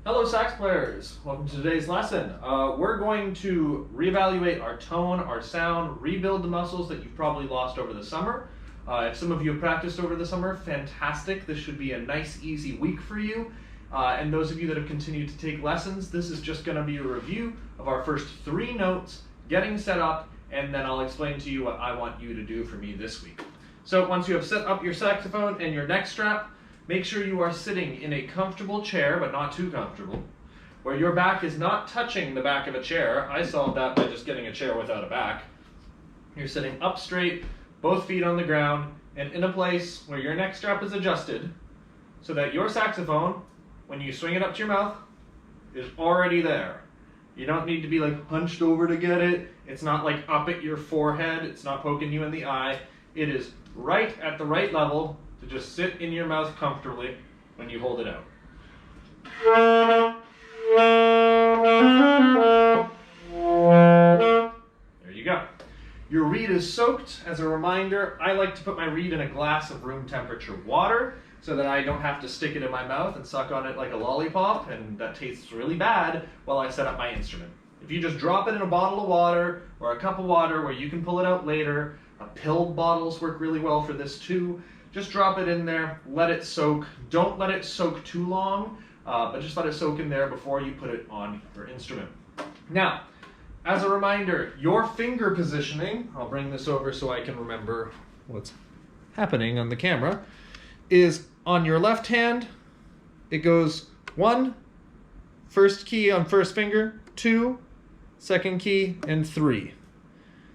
Hello sax players, welcome to today's lesson. We're going to reevaluate our tone, our sound, rebuild the muscles that you've probably lost over the summer. If some of you have practiced over the summer, fantastic. This should be a nice, easy week for you. And those of you that have continued to take lessons, this is just going to be a review of our first 3 notes, getting set up, and then I'll explain to you what I want you to do for me this week. So once you have set up your saxophone and your neck strap, make sure you are sitting in a comfortable chair, but not too comfortable, where your back is not touching the back of a chair. I solved that by just getting a chair without a back. You're sitting up straight, both feet on the ground, and in a place where your neck strap is adjusted so that your saxophone, when you swing it up to your mouth, is already there. You don't need to be like hunched over to get it. It's not like up at your forehead. It's not poking you in the eye. It is right at the right level to just sit in your mouth comfortably when you hold it out. There you go. Your reed is soaked. As a reminder, I like to put my reed in a glass of room temperature water so that I don't have to stick it in my mouth and suck on it like a lollipop, and that tastes really bad while I set up my instrument. If you just drop it in a bottle of water or a cup of water where you can pull it out later, pilled bottles work really well for this too. Just drop it in there, let it soak. Don't let it soak too long, but just let it soak in there before you put it on your instrument. Now, as a reminder, your finger positioning, I'll bring this over so I can remember what's happening on the camera, is on your left hand, it goes 1, first key on first finger, 2, second key, and 3.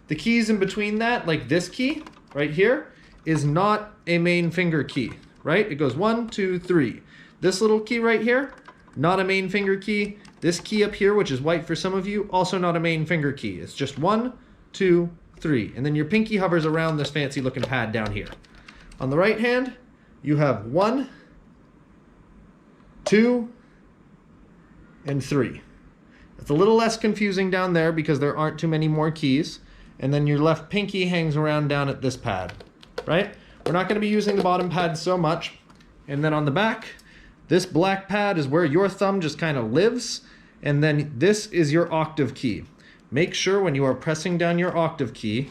The keys in between that, like this key right here, is not a main finger key, right? It goes 1, 2, 3. This little key right here, not a main finger key. This key up here, which is white for some of you, also not a main finger key. It's just 1, 2, 3. And then your pinky hovers around this fancy looking pad down here. On the right hand, you have 1, 2, and 3. It's a little less confusing down there because there aren't too many more keys. And then your left pinky hangs around down at this pad, right? We're not going to be using the bottom pad so much. And then on the back, this black pad is where your thumb just kind of lives. And then this is your octave key. Make sure when you are pressing down your octave key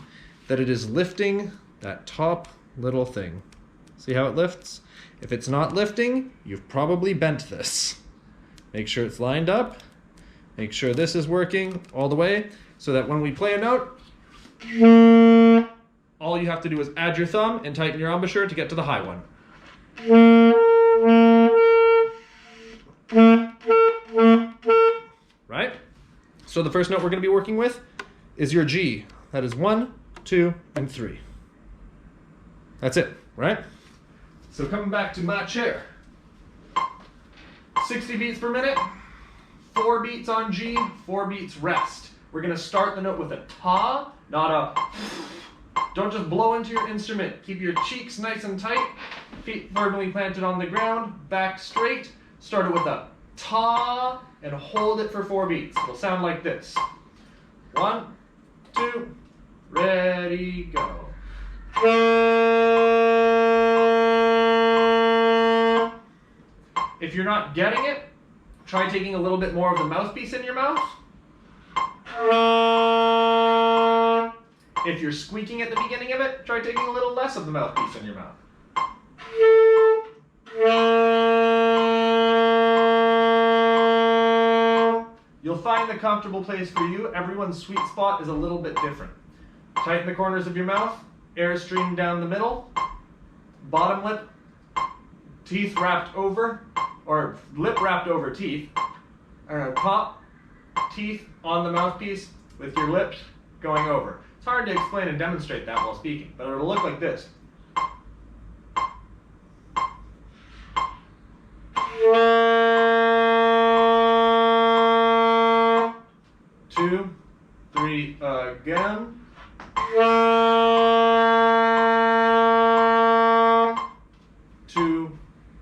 that it is lifting that top little thing. See how it lifts? If it's not lifting, you've probably bent this. Make sure it's lined up. Make sure this is working all the way so that when we play a note, all you have to do is add your thumb and tighten your embouchure to get to the high one. Right? So the first note we're going to be working with is your G. That is 1, 2, and 3. That's it, right? So coming back to my chair. 60 beats per minute, 4 beats on G, 4 beats rest. We're going to start the note with a ta, not a. Don't just blow into your instrument. Keep your cheeks nice and tight, feet firmly planted on the ground, back straight. Start it with a ta and hold it for 4 beats. It'll sound like this. 1, 2, ready, go. If you're not getting it, try taking a little bit more of the mouthpiece in your mouth. If you're squeaking at the beginning of it, try taking a little less of the mouthpiece in your mouth. You'll find the comfortable place for you. Everyone's sweet spot is a little bit different. Tighten the corners of your mouth, air stream down the middle, bottom lip, teeth wrapped over, or lip wrapped over teeth, top, teeth on the mouthpiece with your lips going over. It's hard to explain and demonstrate that while speaking, but it'll look like this. Two, 3, again.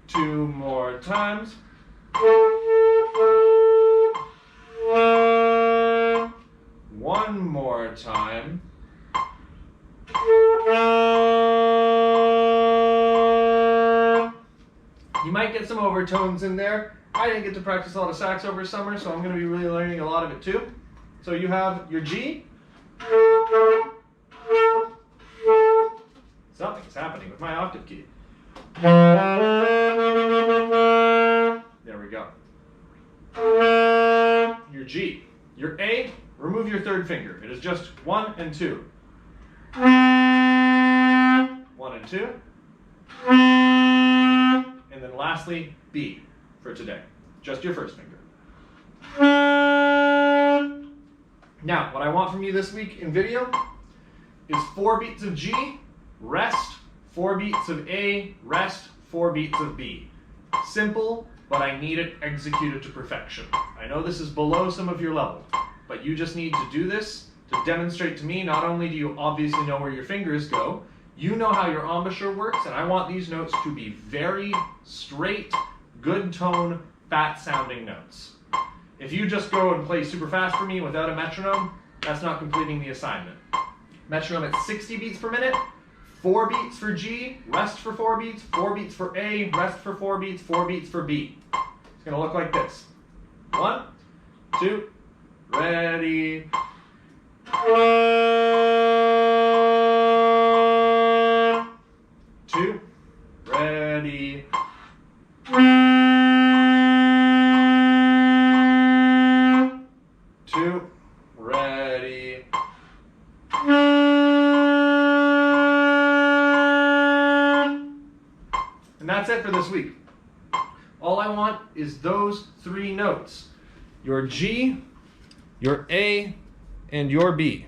Two more times. One more time. You might get some overtones in there. I didn't get to practice a lot of sax over summer, so I'm going to be really learning a lot of it too. So you have your G. Something's happening with my octave key. There we go. Your G. Your A, remove your third finger. It is just 1 and 2. 1 and 2. And then lastly, B for today. Just your first finger. Now, what I want from you this week in video is 4 beats of G, rest, 4 beats of A, rest, 4 beats of B. Simple, but I need it executed to perfection. I know this is below some of your level, but you just need to do this to demonstrate to me not only do you obviously know where your fingers go, you know how your embouchure works, and I want these notes to be very straight, good tone, fat sounding notes. If you just go and play super fast for me without a metronome, that's not completing the assignment. Metronome at 60 beats per minute, 4 beats for G, rest for 4 beats, 4 beats for A, rest for 4 beats, 4 beats for B. It's going to look like this. 1, 2, ready. 2, ready. 2, ready. And that's it for this week. All I want is those 3 notes. Your G, your A, and your B.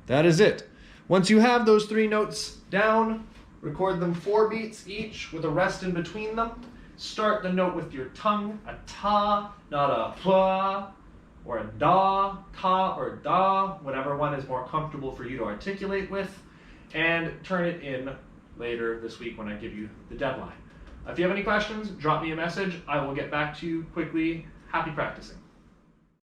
That is it. Once you have those 3 notes down, record them 4 beats each with a rest in between them. Start the note with your tongue, a ta, not a hua, or a da, ta or da, whatever one is more comfortable for you to articulate with, and turn it in later this week when I give you the deadline. If you have any questions, drop me a message. I will get back to you quickly. Happy practicing.